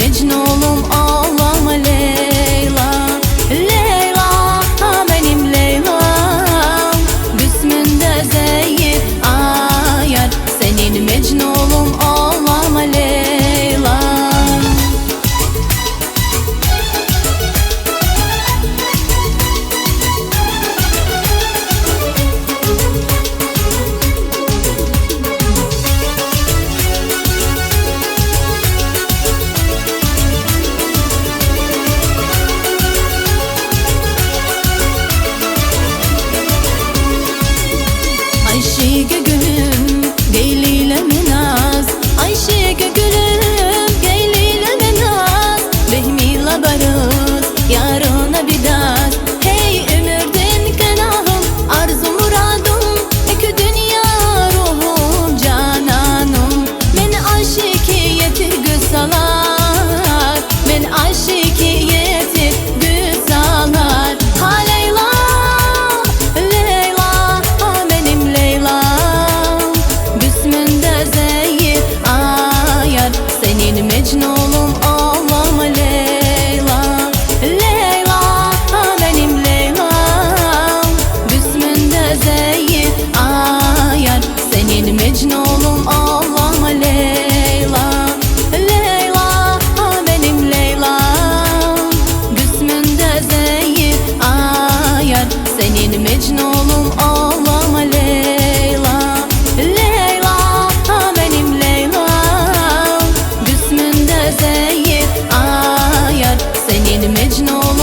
Mecnunum ağlama Leyla. Leyla benim Leyla'm, Büsmünde zeyir ayar. Senin Mecnunum ağlama Leyla. Ayşe gülüm geyliyle menaz, Ayşe gülüm geyliyle menaz. Behmiyle barız yarına bidas. Hey ömürdün kenahım, arzu muradım, iki dünya ruhum cananım. Men aşikiyetir güsalar, men aşikiyetir güsalar. Ha Leyla, Leyla benim Leyla'm, Büsmünde zeyir ayar. Senin Mecnunum ağlama Leyla. Leyla benim Leyla'm, Büsmünde zeyir ayar. Senin Mecnunum ağlama Leyla. Leyla benim Leyla'm, Büsmünde zeyir ayar. Senin Mecnunum ağlama Leyla. Leyla benim Leyla'm, Büsmünde zeyir ayar. Senin Mecnun